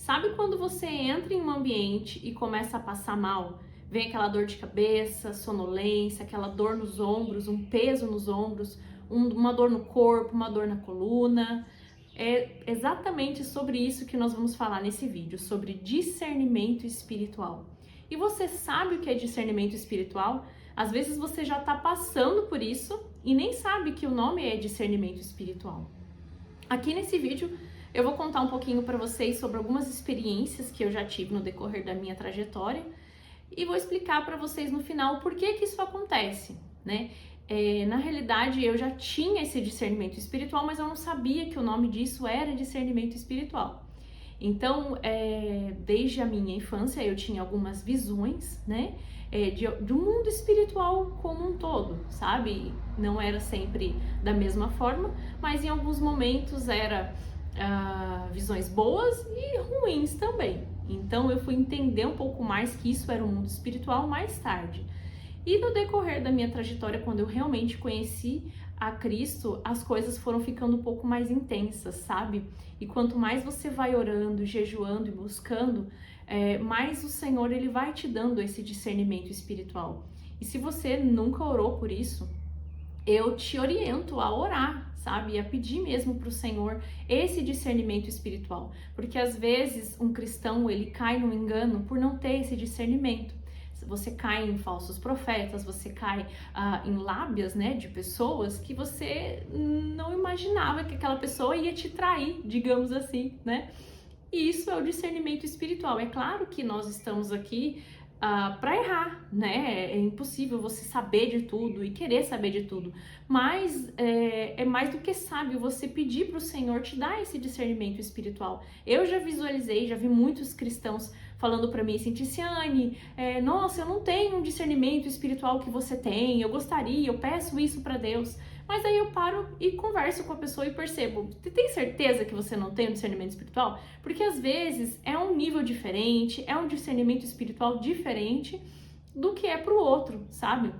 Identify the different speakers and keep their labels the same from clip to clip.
Speaker 1: Sabe quando você entra em um ambiente e começa a passar mal? Vem aquela dor de cabeça, sonolência, aquela dor nos ombros, um peso nos ombros, uma dor no corpo, uma dor na coluna. É exatamente sobre isso que nós vamos falar nesse vídeo, sobre discernimento espiritual. E você sabe o que é discernimento espiritual? Às vezes você já está passando por isso e nem sabe que o nome é discernimento espiritual. Aqui nesse vídeo eu vou contar um pouquinho para vocês sobre algumas experiências que eu já tive no decorrer da minha trajetória e vou explicar para vocês no final por que isso acontece, né? Na realidade, eu já tinha esse discernimento espiritual, mas eu não sabia que o nome disso era discernimento espiritual. Então, desde a minha infância, eu tinha algumas visões, né? De um mundo espiritual como um todo, sabe? Não era sempre da mesma forma, mas em alguns momentos era visões boas e ruins também. Então eu fui entender um pouco mais que isso era um mundo espiritual mais tarde. E no decorrer da minha trajetória, quando eu realmente conheci a Cristo, as coisas foram ficando um pouco mais intensas, sabe? E quanto mais você vai orando, jejuando e buscando, mais o Senhor ele vai te dando esse discernimento espiritual. E se você nunca orou por isso, eu te oriento a orar, sabe? A pedir mesmo para o Senhor esse discernimento espiritual. Porque às vezes um cristão ele cai no engano por não ter esse discernimento. Você cai em falsos profetas, você cai em lábias, né, de pessoas que você não imaginava que aquela pessoa ia te trair, digamos assim, né? E isso é o discernimento espiritual. É claro que nós estamos aqui para errar, né? É impossível você saber de tudo e querer saber de tudo, mas é mais do que sábio você pedir para o Senhor te dar esse discernimento espiritual. Eu já visualizei, já vi muitos cristãos falando para mim assim, Ticiane, nossa, eu não tenho um discernimento espiritual que você tem, eu gostaria, eu peço isso para Deus. Mas aí eu paro e converso com a pessoa e percebo, você tem certeza que você não tem um discernimento espiritual? Porque às vezes é um nível diferente, é um discernimento espiritual diferente do que é pro outro, sabe?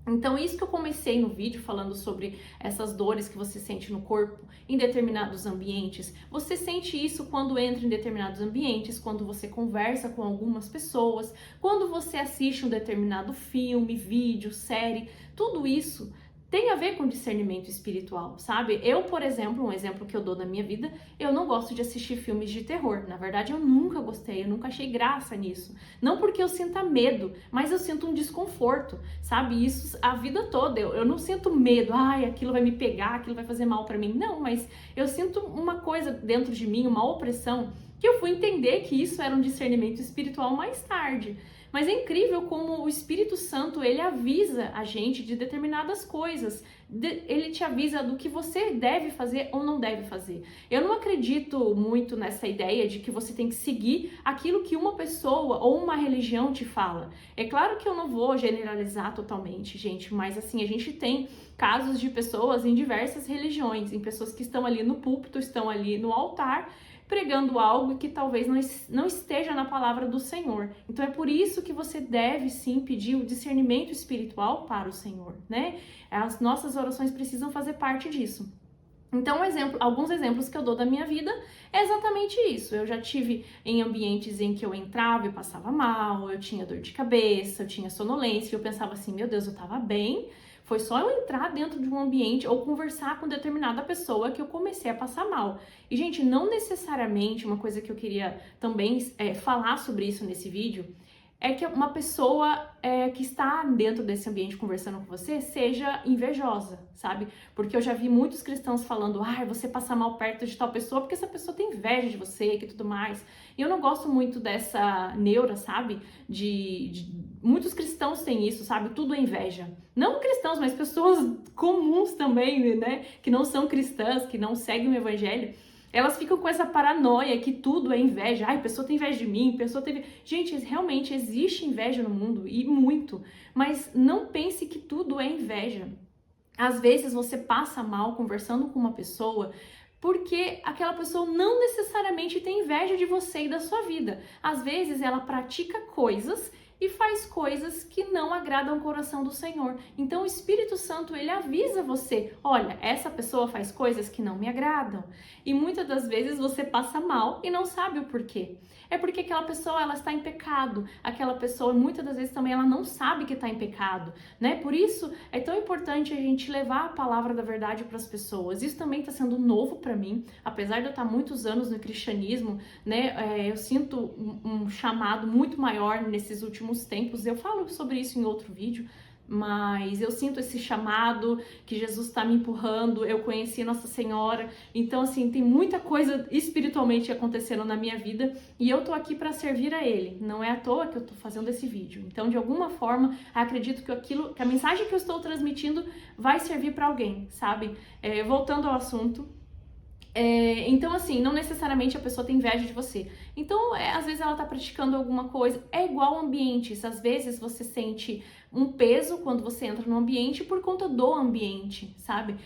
Speaker 1: Então isso que eu comecei no vídeo falando sobre essas dores que você sente no corpo em determinados ambientes. Você sente isso quando entra em determinados ambientes, quando você conversa com algumas pessoas, quando você assiste um determinado filme, vídeo, série, tudo isso tem a ver com discernimento espiritual, sabe? Eu, por exemplo, um exemplo que eu dou da minha vida, eu não gosto de assistir filmes de terror. Na verdade, eu nunca gostei, eu nunca achei graça nisso. Não porque eu sinta medo, mas eu sinto um desconforto, sabe? Isso a vida toda. Eu não sinto medo, ai, aquilo vai me pegar, aquilo vai fazer mal pra mim. Não, mas eu sinto uma coisa dentro de mim, uma opressão, que eu fui entender que isso era um discernimento espiritual mais tarde. Mas é incrível como o Espírito Santo, ele avisa a gente de determinadas coisas. Ele te avisa do que você deve fazer ou não deve fazer. Eu não acredito muito nessa ideia de que você tem que seguir aquilo que uma pessoa ou uma religião te fala. É claro que eu não vou generalizar totalmente, gente, mas assim, a gente tem casos de pessoas em diversas religiões, em pessoas que estão ali no púlpito, estão ali no altar, pregando algo que talvez não esteja na palavra do Senhor. Então é por isso que você deve sim pedir o discernimento espiritual para o Senhor, né? As nossas orações precisam fazer parte disso. Então, alguns exemplos que eu dou da minha vida é exatamente isso. Eu já tive em ambientes em que eu entrava e passava mal, eu tinha dor de cabeça, eu tinha sonolência, eu pensava assim, meu Deus, eu tava bem. Foi só eu entrar dentro de um ambiente ou conversar com determinada pessoa que eu comecei a passar mal. E, gente, não necessariamente, uma coisa que eu queria também falar sobre isso nesse vídeo, é que uma pessoa que está dentro desse ambiente conversando com você seja invejosa, sabe? Porque eu já vi muitos cristãos falando, você passa mal perto de tal pessoa porque essa pessoa tem inveja de você e tudo mais. E eu não gosto muito dessa neura, sabe? Muitos cristãos têm isso, sabe? Tudo é inveja. Não cristãos, mas pessoas comuns também, né? Que não são cristãs, que não seguem o evangelho. Elas ficam com essa paranoia que tudo é inveja. Ai, pessoa tem inveja de mim, pessoa teve... Gente, realmente existe inveja no mundo, e muito. Mas não pense que tudo é inveja. Às vezes você passa mal conversando com uma pessoa porque aquela pessoa não necessariamente tem inveja de você e da sua vida. Às vezes ela pratica coisas e faz coisas que não agradam o coração do Senhor. Então o Espírito Santo, ele avisa você, olha, essa pessoa faz coisas que não me agradam. E muitas das vezes você passa mal e não sabe o porquê. É porque aquela pessoa, ela está em pecado. Aquela pessoa, muitas das vezes também, ela não sabe que está em pecado, né? Por isso, é tão importante a gente levar a palavra da verdade para as pessoas. Isso também está sendo novo para mim, apesar de eu estar muitos anos no cristianismo, né? Eu sinto um chamado muito maior nesses últimos tempos. Eu falo sobre isso em outro vídeo, mas eu sinto esse chamado que Jesus está me empurrando. Eu conheci Nossa Senhora, então assim, tem muita coisa espiritualmente acontecendo na minha vida e eu tô aqui para servir a Ele. Não é à toa que eu tô fazendo esse vídeo. Então, de alguma forma, acredito que a mensagem que eu estou transmitindo vai servir para alguém, sabe? Voltando ao assunto. Então, assim, não necessariamente a pessoa tem inveja de você. Então, às vezes ela tá praticando alguma coisa. É igual ambientes. Às vezes você sente um peso quando você entra no ambiente por conta do ambiente, sabe?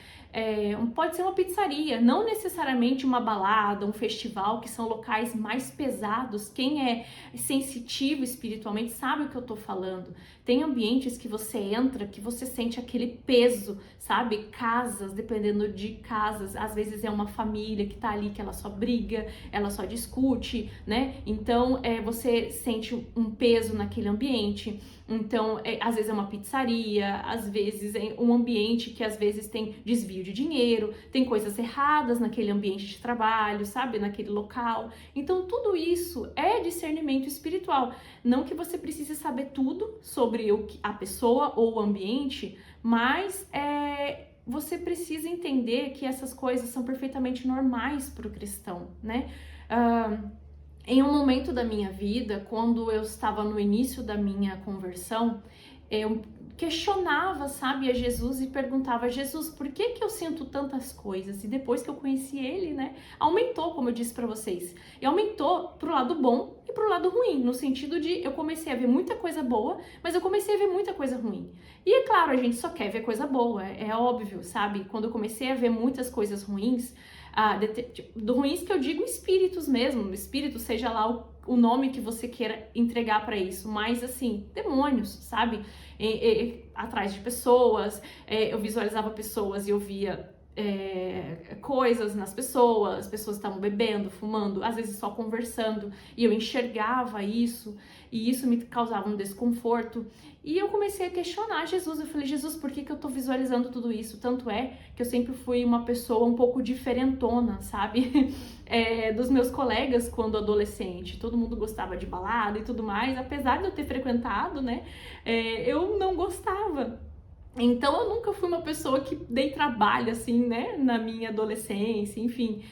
Speaker 1: Pode ser uma pizzaria, não necessariamente uma balada, um festival, que são locais mais pesados. Quem é sensitivo espiritualmente sabe o que eu tô falando. Tem ambientes que você entra, que você sente aquele peso, sabe? Casas, dependendo de casas, às vezes é uma família que tá ali, que ela só briga, ela só discute, né? Então, você sente um peso naquele ambiente. Então, às vezes é uma pizzaria, às vezes é um ambiente que às vezes tem desvio de dinheiro, tem coisas erradas naquele ambiente de trabalho, sabe? Naquele local. Então, tudo isso é discernimento espiritual. Não que você precise saber tudo sobre a pessoa ou o ambiente, mas você precisa entender que essas coisas são perfeitamente normais para o cristão, né? Em um momento da minha vida, quando eu estava no início da minha conversão, eu questionava, sabe, a Jesus e perguntava a Jesus, por que eu sinto tantas coisas? E depois que eu conheci ele, né, aumentou, como eu disse pra vocês. E aumentou pro lado bom e pro lado ruim, no sentido de eu comecei a ver muita coisa boa, mas eu comecei a ver muita coisa ruim. E é claro, a gente só quer ver coisa boa, é óbvio, sabe? Quando eu comecei a ver muitas coisas ruins, do ruins que eu digo espíritos mesmo, espírito, seja lá o nome que você queira entregar para isso, mas assim, demônios, sabe? Atrás de pessoas, eu visualizava pessoas e eu via coisas nas pessoas estavam bebendo, fumando, às vezes só conversando, e eu enxergava isso, e isso me causava um desconforto, e eu comecei a questionar Jesus. Eu falei, Jesus, por que eu tô visualizando tudo isso? Tanto é que eu sempre fui uma pessoa um pouco diferentona, sabe? Dos meus colegas quando adolescente, todo mundo gostava de balada e tudo mais, apesar de eu ter frequentado, né, eu não gostava. Então, eu nunca fui uma pessoa que dei trabalho, assim, né, na minha adolescência, enfim,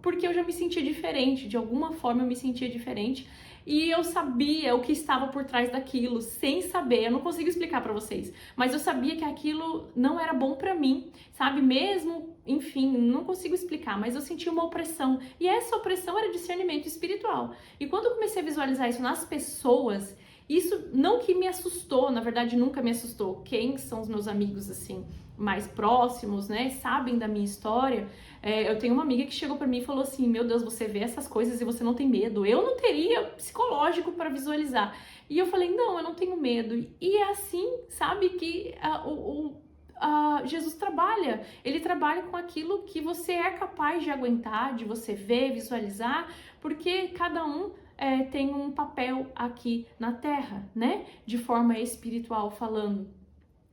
Speaker 1: porque eu já me sentia diferente, de alguma forma eu me sentia diferente, e eu sabia o que estava por trás daquilo, sem saber, eu não consigo explicar pra vocês, mas eu sabia que aquilo não era bom pra mim, sabe, mesmo, enfim, não consigo explicar, mas eu sentia uma opressão, e essa opressão era discernimento espiritual, e quando eu comecei a visualizar isso nas pessoas, isso não que me assustou, na verdade nunca me assustou. Quem são os meus amigos, assim, mais próximos, né, sabem da minha história. Eu tenho uma amiga que chegou pra mim e falou assim, meu Deus, você vê essas coisas e você não tem medo. Eu não teria psicológico para visualizar. E eu falei, não, eu não tenho medo. E é assim, sabe, que Jesus trabalha. Ele trabalha com aquilo que você é capaz de aguentar, de você ver, visualizar, porque cada um tem um papel aqui na Terra, né? De forma espiritual falando.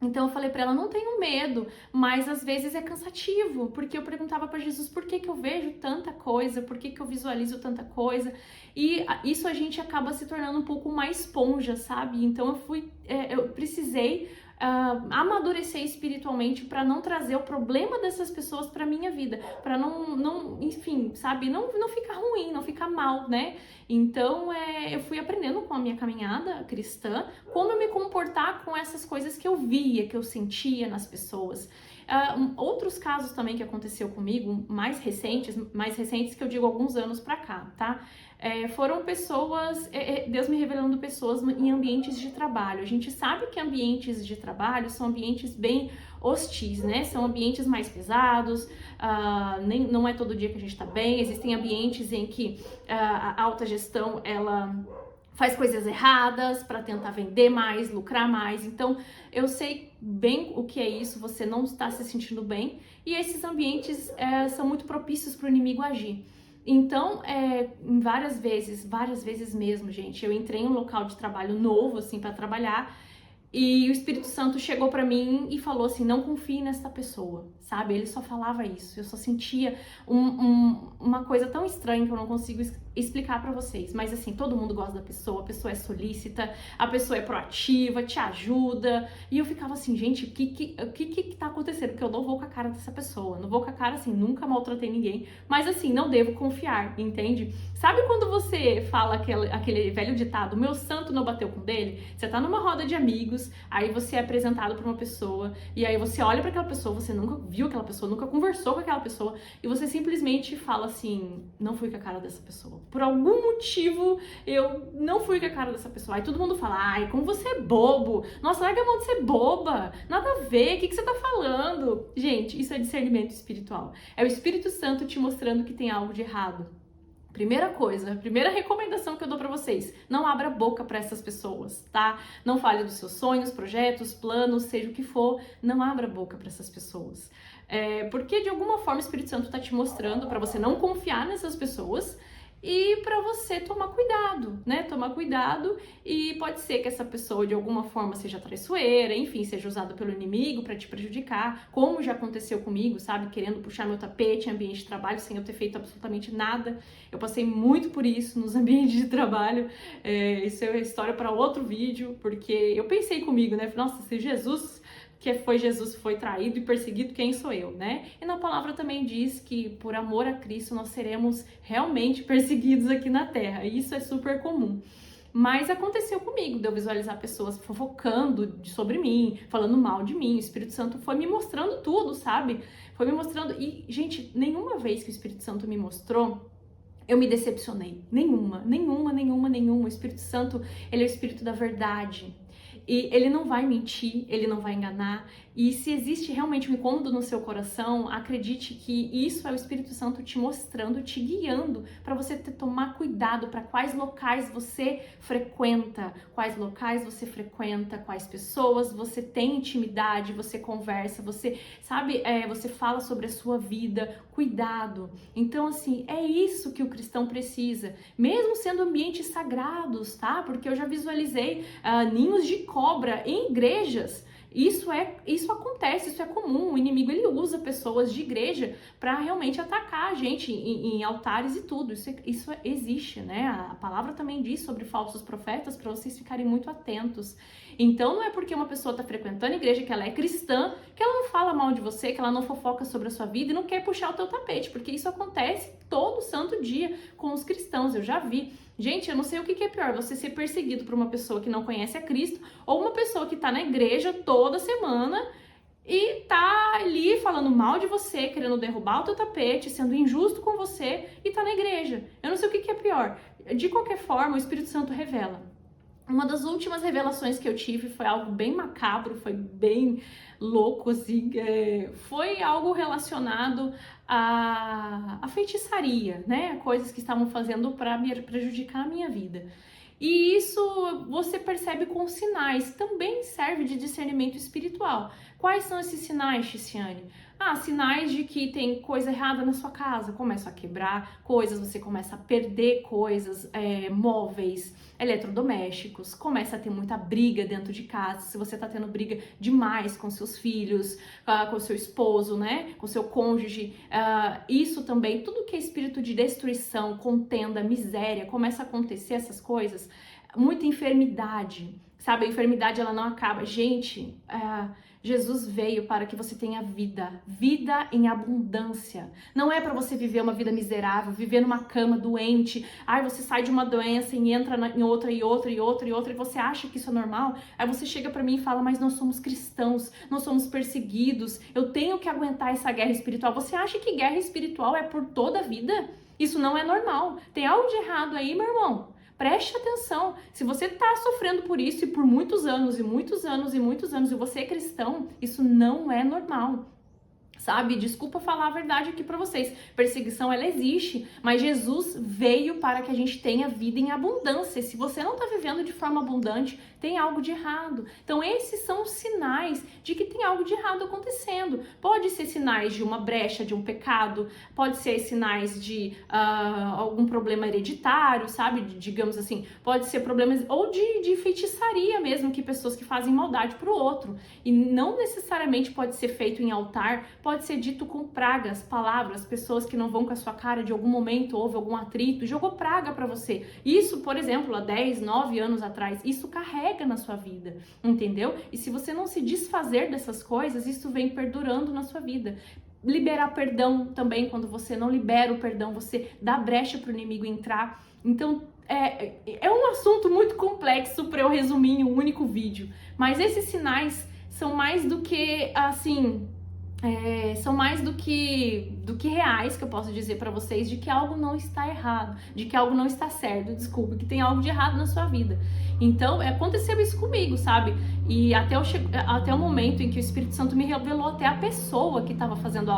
Speaker 1: Então eu falei pra ela, não tenho medo, mas às vezes é cansativo, porque eu perguntava pra Jesus, por que eu vejo tanta coisa, por que eu visualizo tanta coisa, e isso a gente acaba se tornando um pouco mais esponja, sabe? Então eu precisei amadurecer espiritualmente para não trazer o problema dessas pessoas para minha vida, para não, enfim, sabe, não ficar ruim, não ficar mal, né? Então, eu fui aprendendo com a minha caminhada cristã como eu me comportar com essas coisas que eu via, que eu sentia nas pessoas. Outros casos também que aconteceu comigo, mais recentes que eu digo alguns anos pra cá, tá? Foram pessoas, Deus me revelando pessoas em ambientes de trabalho. A gente sabe que ambientes de trabalho são ambientes bem hostis, né? São ambientes mais pesados, não é todo dia que a gente tá bem. Existem ambientes em que a alta gestão, ela faz coisas erradas para tentar vender mais, lucrar mais. Então, eu sei bem o que é isso, você não está se sentindo bem, e esses ambientes são muito propícios para o inimigo agir. Então, várias vezes mesmo, gente, eu entrei em um local de trabalho novo, assim, para trabalhar, e o Espírito Santo chegou pra mim e falou assim, não confie nessa pessoa, sabe? Ele só falava isso, eu só sentia uma coisa tão estranha que eu não consigo explicar pra vocês. Mas assim, todo mundo gosta da pessoa, a pessoa é solícita, a pessoa é proativa, te ajuda. E eu ficava assim, gente, o que tá acontecendo? Porque eu não vou com a cara dessa pessoa, não vou com a cara assim, nunca maltratei ninguém, mas assim, não devo confiar, entende? Sabe quando você fala aquele velho ditado, meu santo não bateu com o dele? Você tá numa roda de amigos, aí você é apresentado pra uma pessoa, e aí você olha pra aquela pessoa, você nunca viu aquela pessoa, nunca conversou com aquela pessoa, e você simplesmente fala assim, não fui com a cara dessa pessoa. Por algum motivo, eu não fui com a cara dessa pessoa. Aí todo mundo fala, ai, como você é bobo. Nossa, larga a mão de ser boba. Nada a ver, o que você tá falando? Gente, isso é discernimento espiritual. É o Espírito Santo te mostrando que tem algo de errado. Primeira coisa, primeira recomendação que eu dou pra vocês, não abra a boca pra essas pessoas, tá? Não fale dos seus sonhos, projetos, planos, seja o que for, não abra a boca pra essas pessoas. Porque de alguma forma o Espírito Santo tá te mostrando pra você não confiar nessas pessoas e para você tomar cuidado, né? Tomar cuidado, e pode ser que essa pessoa de alguma forma seja traiçoeira, enfim, seja usada pelo inimigo para te prejudicar, como já aconteceu comigo, sabe? Querendo puxar meu tapete em ambiente de trabalho sem eu ter feito absolutamente nada. Eu passei muito por isso nos ambientes de trabalho. Isso é história para outro vídeo, porque eu pensei comigo, né? Nossa, se Jesus foi traído e perseguido, quem sou eu, né? E na palavra também diz que por amor a Cristo nós seremos realmente perseguidos aqui na terra, e isso é super comum. Mas aconteceu comigo, de eu visualizar pessoas fofocando sobre mim, falando mal de mim. O Espírito Santo foi me mostrando tudo, sabe? Foi me mostrando, e gente, nenhuma vez que o Espírito Santo me mostrou, eu me decepcionei. Nenhuma. O Espírito Santo, ele é o Espírito da verdade. E ele não vai mentir, ele não vai enganar. E se existe realmente um incômodo no seu coração, acredite que isso é o Espírito Santo te mostrando, te guiando para você tomar cuidado para quais locais você frequenta, quais pessoas você tem intimidade, você conversa, você sabe, você fala sobre a sua vida, cuidado. Então assim, é isso que o cristão precisa, mesmo sendo ambientes sagrados, tá? Porque eu já visualizei ninhos de cobra em igrejas. Isso acontece, isso é comum. O inimigo, ele usa pessoas de igreja para realmente atacar a gente em altares e tudo. Isso existe, né? A palavra também diz sobre falsos profetas, para vocês ficarem muito atentos. Então não é porque uma pessoa está frequentando a igreja, que ela é cristã, que ela não fala mal de você, que ela não fofoca sobre a sua vida e não quer puxar o teu tapete, porque isso acontece todo santo dia com os cristãos, eu já vi. Gente, eu não sei o que é pior, você ser perseguido por uma pessoa que não conhece a Cristo, ou uma pessoa que tá na igreja toda semana e tá ali falando mal de você, querendo derrubar o teu tapete, sendo injusto com você e tá na igreja. Eu não sei o que é pior. De qualquer forma, o Espírito Santo revela. Uma das últimas revelações que eu tive foi algo bem macabro, foi bem louco, assim, foi algo relacionado à feitiçaria, né? Coisas que estavam fazendo para prejudicar a minha vida. E isso você percebe com sinais, também serve de discernimento espiritual. Quais são esses sinais, Tiziane? Sinais de que tem coisa errada na sua casa, começa a quebrar coisas, você começa a perder coisas, móveis, eletrodomésticos, começa a ter muita briga dentro de casa, se você tá tendo briga demais com seus filhos, com seu esposo, né, com seu cônjuge, isso também, tudo que é espírito de destruição, contenda, miséria, começa a acontecer essas coisas, muita enfermidade, sabe, a enfermidade ela não acaba, gente, Jesus veio para que você tenha vida em abundância. Não é para você viver uma vida miserável, viver numa cama doente. Você sai de uma doença e entra em outra e você acha que isso é normal? Aí você chega para mim e fala, mas nós somos cristãos, nós somos perseguidos, eu tenho que aguentar essa guerra espiritual. Você acha que guerra espiritual é por toda a vida? Isso não é normal. Tem algo de errado aí, meu irmão. Preste atenção, se você está sofrendo por isso e por muitos anos, e você é cristão, isso não é normal. Sabe? Desculpa falar a verdade aqui pra vocês. Perseguição, ela existe, mas Jesus veio para que a gente tenha vida em abundância. Se você não tá vivendo de forma abundante, tem algo de errado. Então, esses são os sinais de que tem algo de errado acontecendo. Pode ser sinais de uma brecha, de um pecado, pode ser sinais de algum problema hereditário, sabe? Digamos assim, pode ser problemas ou de feitiçaria mesmo, que pessoas que fazem maldade pro outro. E não necessariamente pode ser feito em altar, pode ser dito com pragas, palavras, pessoas que não vão com a sua cara, de algum momento houve algum atrito, jogou praga pra você. Isso, por exemplo, há 10, 9 anos atrás, isso carrega na sua vida, entendeu? E se você não se desfazer dessas coisas, isso vem perdurando na sua vida. Liberar perdão também, quando você não libera o perdão, você dá brecha pro inimigo entrar. Então, é um assunto muito complexo para eu resumir em um único vídeo, mas esses sinais são mais do que, assim, são mais do que reais, que eu posso dizer pra vocês, de que algo não está errado, de que algo não está certo, desculpa, que tem algo de errado na sua vida. Então, aconteceu isso comigo, sabe? E até o momento em que o Espírito Santo me revelou até a pessoa que estava fazendo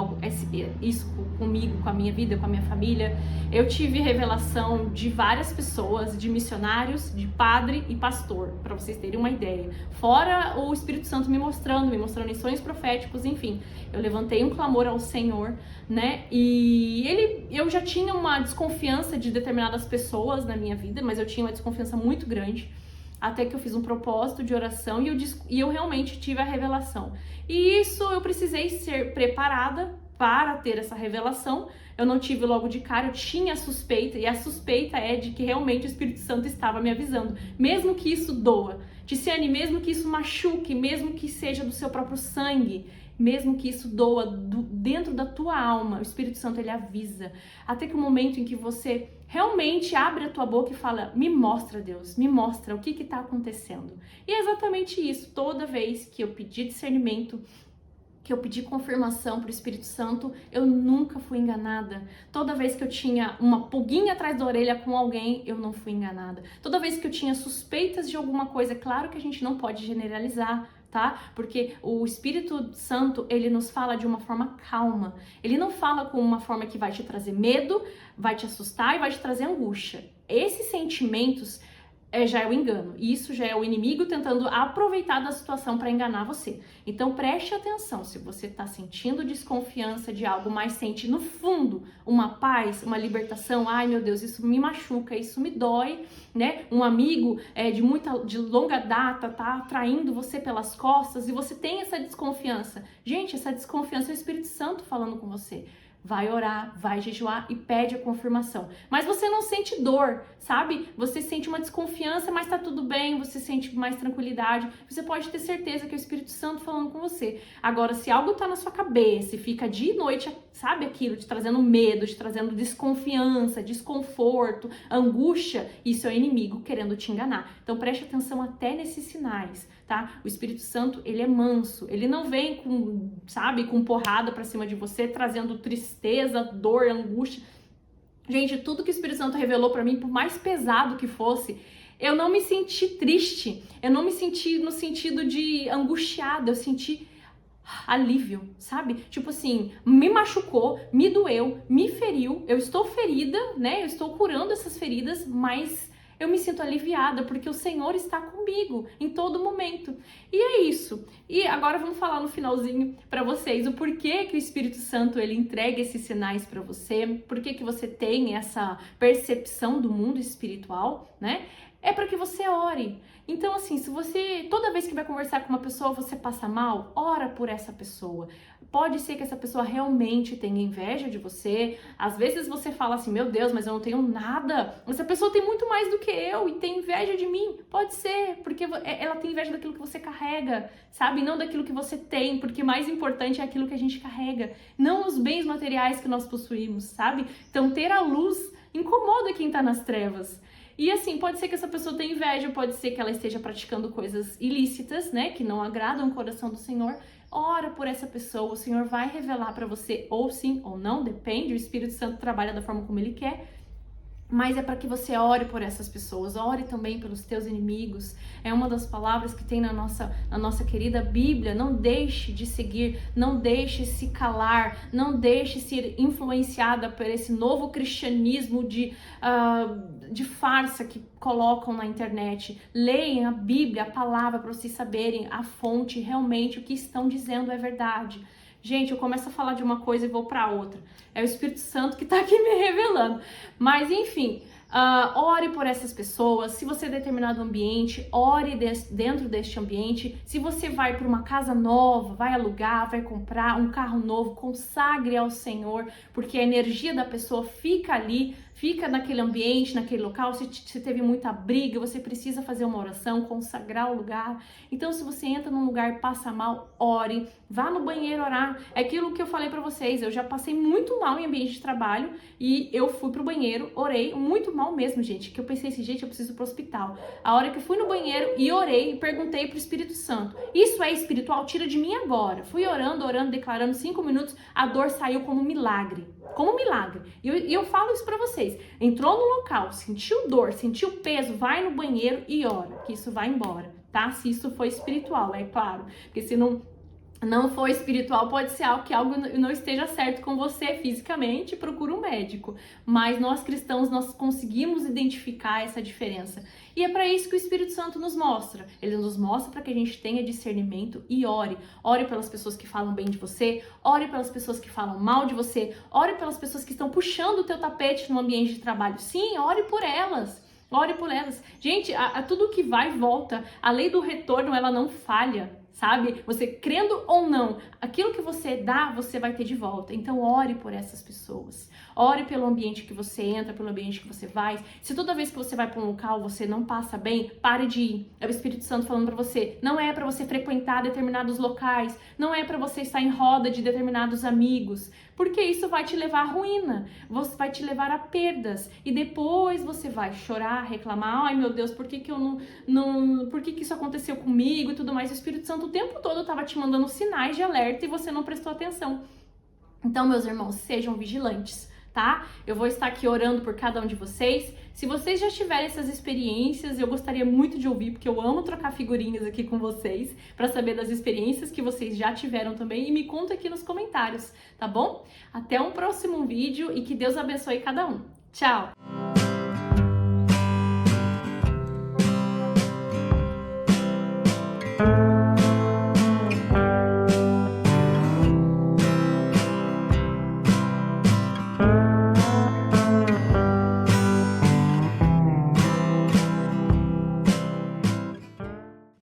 Speaker 1: isso comigo, com a minha vida, com a minha família. Eu tive revelação de várias pessoas, de missionários, de padre e pastor, pra vocês terem uma ideia. Fora o Espírito Santo me mostrando em sonhos proféticos, enfim. Eu levantei um clamor ao Senhor, né? E eu já tinha uma desconfiança de determinadas pessoas na minha vida, mas eu tinha uma desconfiança muito grande, até que eu fiz um propósito de oração e eu realmente tive a revelação. E isso eu precisei ser preparada para ter essa revelação. Eu não tive logo de cara, eu tinha a suspeita, e a suspeita é de que realmente o Espírito Santo estava me avisando, mesmo que isso doa. Tiziane, mesmo que isso machuque, mesmo que seja do seu próprio sangue, mesmo que isso doa dentro da tua alma, o Espírito Santo, ele avisa. Até que o momento em que você realmente abre a tua boca e fala, me mostra, Deus, me mostra o que está acontecendo. E é exatamente isso. Toda vez que eu pedi discernimento, que eu pedi confirmação para o Espírito Santo, eu nunca fui enganada. Toda vez que eu tinha uma pulguinha atrás da orelha com alguém, eu não fui enganada. Toda vez que eu tinha suspeitas de alguma coisa, claro que a gente não pode generalizar, tá? Porque o Espírito Santo, ele nos fala de uma forma calma. Ele não fala com uma forma que vai te trazer medo, vai te assustar e vai te trazer angústia. Esses sentimentos já é o engano. Isso já é o inimigo tentando aproveitar da situação para enganar você. Então preste atenção, se você está sentindo desconfiança de algo, mas sente no fundo uma paz, uma libertação, ai meu Deus, isso me machuca, isso me dói, né? Um amigo de longa data tá traindo você pelas costas e você tem essa desconfiança. Gente, essa desconfiança é o Espírito Santo falando com você. Vai orar, vai jejuar e pede a confirmação. Mas você não sente dor, sabe? Você sente uma desconfiança, mas tá tudo bem, você sente mais tranquilidade. Você pode ter certeza que é o Espírito Santo falando com você. Agora, se algo tá na sua cabeça e fica de noite, sabe aquilo, te trazendo medo, te trazendo desconfiança, desconforto, angústia, isso é o inimigo querendo te enganar. Então preste atenção até nesses sinais, tá? O Espírito Santo, ele é manso, ele não vem com porrada pra cima de você, trazendo tristeza, dor, angústia. Gente, tudo que o Espírito Santo revelou pra mim, por mais pesado que fosse, eu não me senti triste, eu não me senti no sentido de angustiada, eu senti alívio, sabe? Tipo assim, me machucou, me doeu, me feriu, eu estou ferida, né? Eu estou curando essas feridas, mas eu me sinto aliviada porque o Senhor está comigo em todo momento. E é isso. E agora vamos falar no finalzinho para vocês o porquê que o Espírito Santo ele entrega esses sinais para você, por que você tem essa percepção do mundo espiritual, né? É para que você ore. Então, assim, se você, toda vez que vai conversar com uma pessoa, você passa mal, ora por essa pessoa. Pode ser que essa pessoa realmente tenha inveja de você. Às vezes você fala assim, meu Deus, mas eu não tenho nada. Essa pessoa tem muito mais do que eu e tem inveja de mim. Pode ser, porque ela tem inveja daquilo que você carrega, sabe? Não daquilo que você tem, porque mais importante é aquilo que a gente carrega. Não os bens materiais que nós possuímos, sabe? Então, ter a luz incomoda quem tá nas trevas. E assim, pode ser que essa pessoa tenha inveja, pode ser que ela esteja praticando coisas ilícitas, né, que não agradam o coração do Senhor. Ora por essa pessoa, o Senhor vai revelar para você, ou sim ou não, depende, o Espírito Santo trabalha da forma como ele quer. mas é para que você ore por essas pessoas, ore também pelos teus inimigos. É uma das palavras que tem na nossa querida Bíblia. Não deixe de seguir, não deixe se calar, não deixe ser influenciada por esse novo cristianismo de farsa que colocam na internet. Leiam a Bíblia, a palavra, para vocês saberem a fonte, realmente o que estão dizendo é verdade. Gente, eu começo a falar de uma coisa e vou para outra. É o Espírito Santo que está aqui me revelando. Mas, enfim, ore por essas pessoas. Se você é determinado ambiente, ore dentro deste ambiente. Se você vai para uma casa nova, vai alugar, vai comprar um carro novo, consagre ao Senhor, porque a energia da pessoa fica ali, fica naquele ambiente, naquele local. Se teve muita briga, você precisa fazer uma oração, consagrar o lugar. Então, se você entra num lugar e passa mal, ore. Vá no banheiro orar. É aquilo que eu falei pra vocês. Eu já passei muito mal em ambiente de trabalho e eu fui pro banheiro, orei, muito mal mesmo, gente. Que eu pensei assim, gente, eu preciso ir pro hospital. A hora que eu fui no banheiro e orei e perguntei pro Espírito Santo: isso é espiritual? Tira de mim agora. Fui orando, declarando 5 minutos, a dor saiu como um milagre. Como um milagre. E eu falo isso pra vocês. Entrou no local, sentiu dor, sentiu peso, vai no banheiro e ora, que isso vai embora, tá? Se isso for espiritual, é claro. Porque se não for espiritual, pode ser que algo não esteja certo com você fisicamente, procura um médico. Mas nós cristãos, nós conseguimos identificar essa diferença. E é para isso que o Espírito Santo nos mostra. Ele nos mostra para que a gente tenha discernimento e ore. Ore pelas pessoas que falam bem de você, ore pelas pessoas que falam mal de você, ore pelas pessoas que estão puxando o teu tapete no ambiente de trabalho. Sim, ore por elas. Ore por elas. Gente, tudo que vai e volta, a lei do retorno, ela não falha. Sabe? Você crendo ou não, aquilo que você dá, você vai ter de volta. Então, ore por essas pessoas. Ore pelo ambiente que você entra, pelo ambiente que você vai. Se toda vez que você vai para um local você não passa bem, pare de ir. É o Espírito Santo falando para você. Não é para você frequentar determinados locais. Não é para você estar em roda de determinados amigos. Porque isso vai te levar à ruína. Você vai te levar a perdas. E depois você vai chorar, reclamar. Ai, meu Deus, por que eu não... Por que isso aconteceu comigo e tudo mais? O Espírito Santo o tempo todo estava te mandando sinais de alerta e você não prestou atenção. Então, meus irmãos, sejam vigilantes, tá? Eu vou estar aqui orando por cada um de vocês. Se vocês já tiverem essas experiências, eu gostaria muito de ouvir, porque eu amo trocar figurinhas aqui com vocês, para saber das experiências que vocês já tiveram também, e me conta aqui nos comentários, tá bom? Até um próximo vídeo e que Deus abençoe cada um. Tchau!